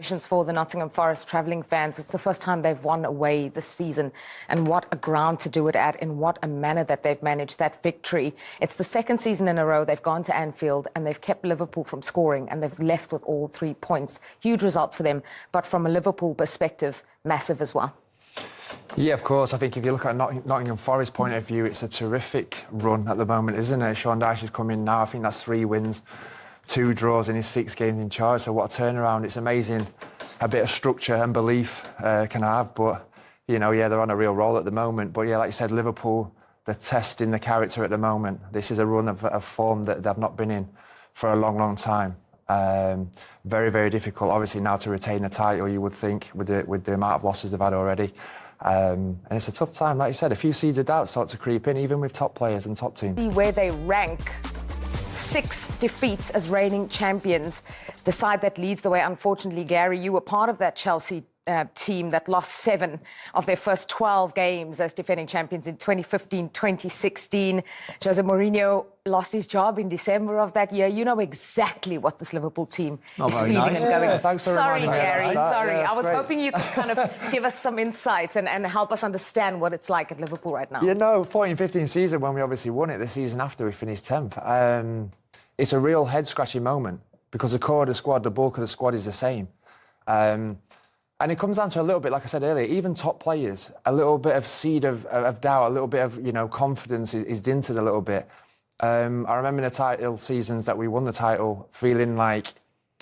For the Nottingham Forest travelling fans, it's the first time they've won away this season, and what a ground to do it at, in what a manner that they've managed that victory. It's the second season in a row they've gone to Anfield and they've kept Liverpool from scoring, and they've left with all 3 points. Huge result for them, but from a Liverpool perspective, massive as well. Yeah, of course. I think if you look at Nottingham Forest point of view, it's a terrific run at the moment, isn't it? Sean Dyche has come in now. I think that's 3 wins. 2 draws in his 6 games in charge, so what a turnaround. It's amazing a bit of structure and belief can have, but, you know, yeah, they're on a real roll at the moment. But, yeah, like you said, Liverpool, they're testing the character at the moment. This is a run of form that they've not been in for a long, long time. Very, very difficult, obviously, now to retain a title, you would think, with the amount of losses they've had already. And it's a tough time, like you said. A few seeds of doubt start to creep in, even with top players and top teams. Where they rank 6 defeats as reigning champions. The side that leads the way, unfortunately, Gary, you were part of that Chelsea team that lost 7 of their first 12 games as defending champions in 2015, 2016. Jose Mourinho lost his job in December of that year. You know exactly what this Liverpool team is feeling and going. Yeah, thanks for sorry, reminding me. Gary, sorry. Yeah, I was great. hoping you could kind of give us some insights and help us understand what it's like at Liverpool right now. You know, 14-15 season, when we obviously won it, the season after we finished 10th, it's a real head-scratching moment because the core of the squad, the bulk of the squad is the same. And it comes down to a little bit, like I said earlier, even top players, a little bit of seed of doubt, a little bit of, you know, confidence is dinted a little bit. I remember in the title seasons that we won the title, feeling like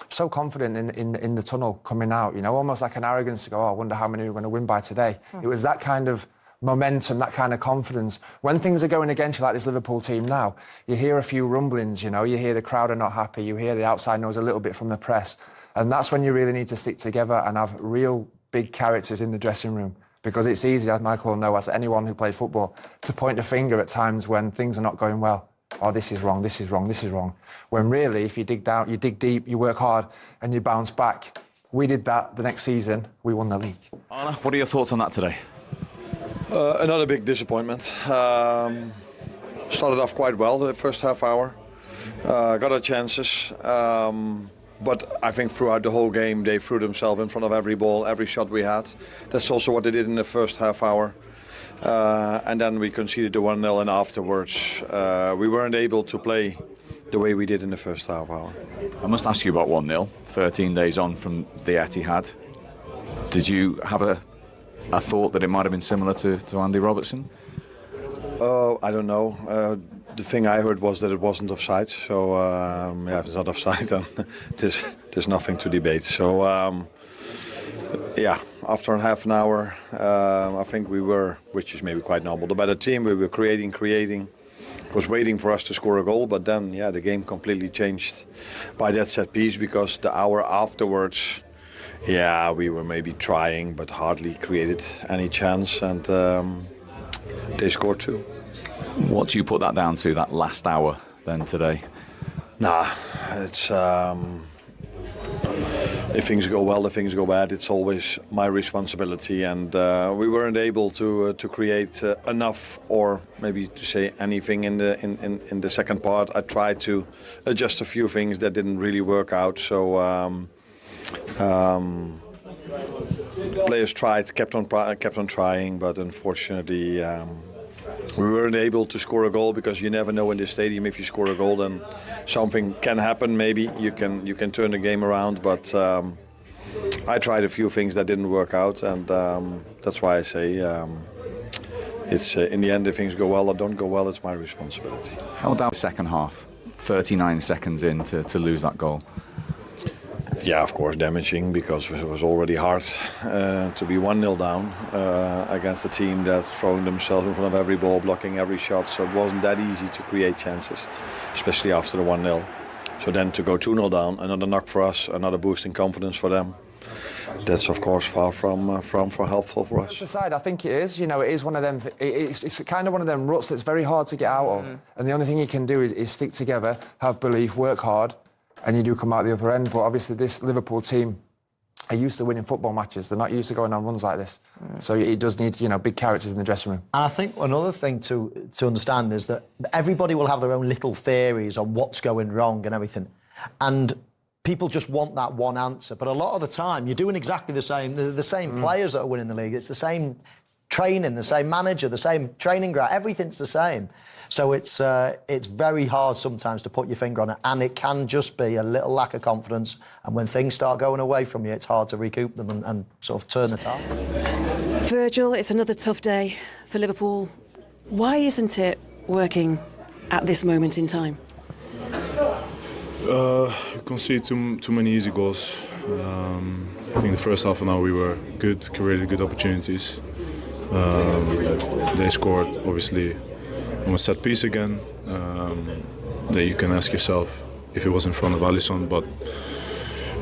so confident in the tunnel coming out, you know, almost like an arrogance to go, oh, I wonder how many we're going to win by today. It was that kind of momentum, that kind of confidence. When things are going against you, like this Liverpool team now, you hear a few rumblings, you know, you hear the crowd are not happy, you hear the outside noise a little bit from the press. And that's when you really need to stick together and have real big characters in the dressing room. Because it's easy, as Michael will know, as anyone who played football, to point a finger at times when things are not going well. Oh, this is wrong, this is wrong, this is wrong. When really, if you dig down, you dig deep, you work hard, and you bounce back. We did that the next season, we won the league. Arne, what are your thoughts on that today? Another big disappointment. Started off quite well the first half hour. Got our chances. But I think throughout the whole game, they threw themselves in front of every ball, every shot we had. That's also what they did in the first half hour. And then we conceded the 1-0, and afterwards we weren't able to play the way we did in the first half hour. I must ask you about 1-0, 13 days on from the Etihad. Did you have a thought that it might have been similar to Andy Robertson? I don't know. The thing I heard was that it wasn't offside. So, yeah, if it's not offside, then there's nothing to debate. So, yeah, after half an hour, I think we were, which is maybe quite normal, the better team. We were creating, was waiting for us to score a goal. But then, yeah, the game completely changed by that set piece, because the hour afterwards, yeah, we were maybe trying, but hardly created any chance. And they scored 2. What do you put that down to, that last hour then today? Nah, it's if things go well, if things go bad, it's always my responsibility, and we weren't able to create enough, or maybe to say anything in the second part. I tried to adjust a few things that didn't really work out, so players tried, kept on trying, but unfortunately we weren't able to score a goal, because you never know in this stadium, if you score a goal, then something can happen. Maybe you can turn the game around, but I tried a few things that didn't work out, and that's why I say it's in the end, if things go well or don't go well, it's my responsibility. How about the second half, 39 seconds in to lose that goal? Yeah, of course, damaging, because it was already hard to be 1-0 down against a team that's throwing themselves in front of every ball, blocking every shot. So it wasn't that easy to create chances, especially after the 1-0. So then to go 2-0 down, another knock for us, another boost in confidence for them. That's of course far from helpful for us. Aside, I think it is. You know, it is one of them. It's kind of one of them ruts that's very hard to get out of. And the only thing you can do is stick together, have belief, work hard, and you do come out the other end. But obviously this Liverpool team are used to winning football matches. They're not used to going on runs like this. So it does need, you know, big characters in the dressing room. And I think another thing to understand is that everybody will have their own little theories on what's going wrong and everything. And people just want that one answer. But a lot of the time, you're doing exactly the same. The same players that are winning the league. It's the same training, the same manager, the same training ground. Everything's the same. So it's very hard sometimes to put your finger on it, and it can just be a little lack of confidence. And when things start going away from you, it's hard to recoup them and sort of turn the tap. Virgil, it's another tough day for Liverpool. Why isn't it working at this moment in time? We conceded too many easy goals. I think the first half an hour we were good, created good opportunities. They scored, obviously, on a set piece again. That you can ask yourself if it was in front of Alisson, but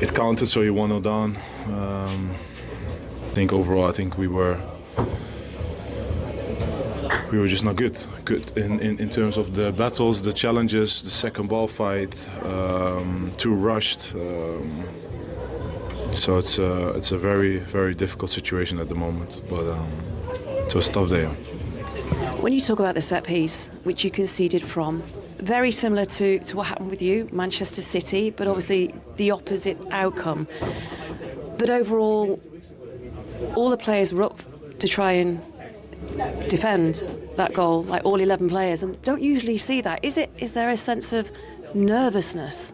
it counted, so you 1-0 down. I think overall, we were just not good. Good in terms of the battles, the challenges, the second ball fight, too rushed. So it's a very, very difficult situation at the moment, but it was a tough day. When you talk about the set piece, which you conceded from, very similar to what happened with you, Manchester City, but obviously the opposite outcome. But overall, all the players were up to try and defend that goal, like all 11 players, and don't usually see that. Is there a sense of nervousness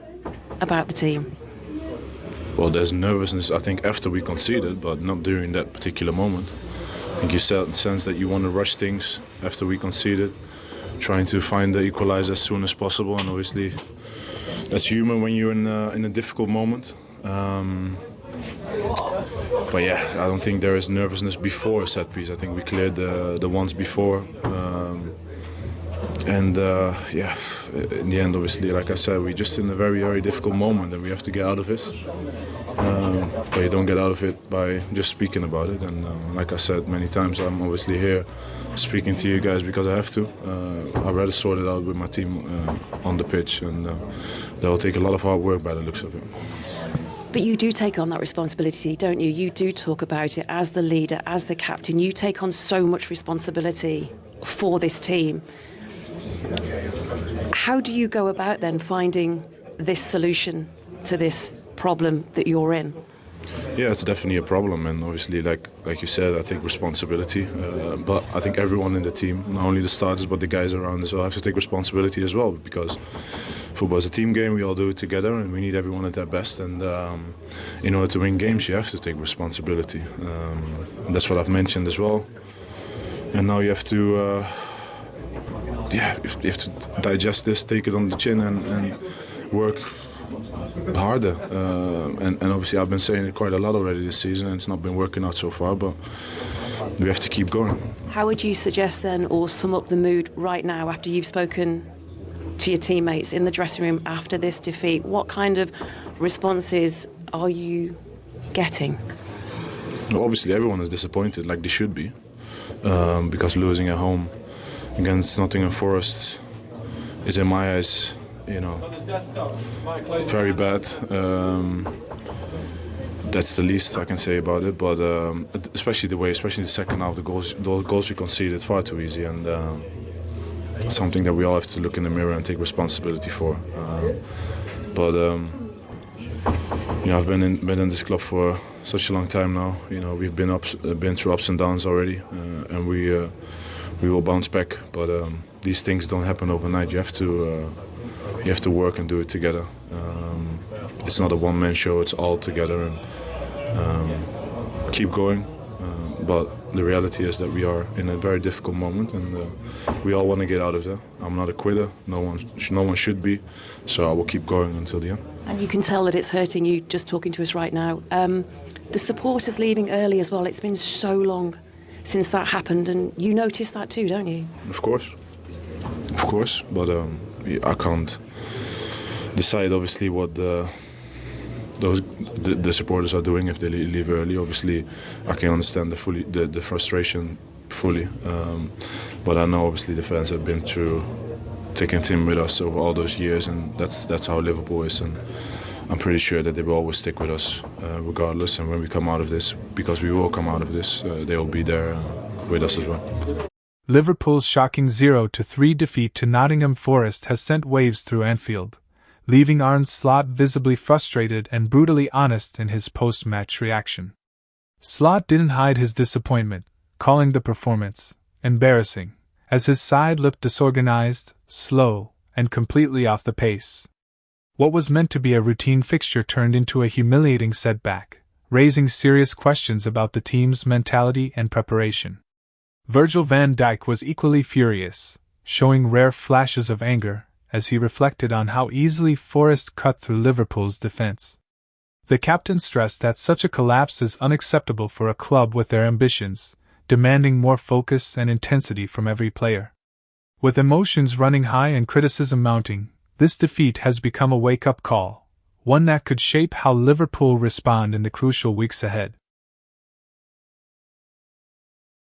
about the team? Well, there's nervousness, I think, after we conceded, but not during that particular moment. I think you sense that you want to rush things after we conceded, trying to find the equalizer as soon as possible, and obviously that's human when you're in a difficult moment. But yeah, I don't think there is nervousness before a set piece. I think we cleared the ones before. In the end, obviously, like I said, we're just in a very, very difficult moment and we have to get out of it. But you don't get out of it by just speaking about it. And like I said many times, I'm obviously here speaking to you guys because I have to. I'd rather sort it out with my team on the pitch, and that will take a lot of hard work by the looks of it. But you do take on that responsibility, don't you? You do talk about it as the leader, as the captain. You take on so much responsibility for this team. How do you go about then finding this solution to this problem that you're in? Yeah, it's definitely a problem, and obviously, like you said, I take responsibility. But I think everyone in the team, not only the starters but the guys around as well, have to take responsibility as well, because football is a team game. We all do it together, and we need everyone at their best. And in order to win games, you have to take responsibility. And that's what I've mentioned as well. And now you have to, you have to digest this, take it on the chin, and work harder. And obviously I've been saying it quite a lot already this season, and it's not been working out so far, but we have to keep going. How would you suggest then, or sum up the mood right now after you've spoken to your teammates in the dressing room after this defeat? What kind of responses are you getting? Well, obviously everyone is disappointed, like they should be, because losing at home against Nottingham Forest is, in my eyes, very bad. That's the least I can say about it. But especially the second half, the goals we conceded far too easy, and something that we all have to look in the mirror and take responsibility for. I've been in this club for such a long time now. We've been through ups and downs already, and we will bounce back. But these things don't happen overnight. You have to work and do it together. It's not a one-man show, it's all together, and keep going. But the reality is that we are in a very difficult moment, and we all want to get out of there. I'm not a quitter, no one should be, so I will keep going until the end. And you can tell that it's hurting you just talking to us right now. The supporters leaving early as well. It's been so long since that happened, and you notice that too, don't you? Of course, but I can't decide obviously what the supporters are doing if they leave early. Obviously, I can understand the frustration fully, but I know obviously the fans have been through thick and thin with us over all those years, and that's how Liverpool is, and I'm pretty sure that they will always stick with us regardless. And when we come out of this, because we will come out of this, they will be there with us as well. Liverpool's shocking 0-3 defeat to Nottingham Forest has sent waves through Anfield. leaving Arne Slot visibly frustrated and brutally honest in his post-match reaction. Slot didn't hide his disappointment, calling the performance embarrassing, as his side looked disorganized, slow, and completely off the pace. What was meant to be a routine fixture turned into a humiliating setback, raising serious questions about the team's mentality and preparation. Virgil van Dijk was equally furious, showing rare flashes of anger as he reflected on how easily Forest cut through Liverpool's defense. The captain stressed that such a collapse is unacceptable for a club with their ambitions, demanding more focus and intensity from every player. With emotions running high and criticism mounting, this defeat has become a wake-up call, one that could shape how Liverpool respond in the crucial weeks ahead.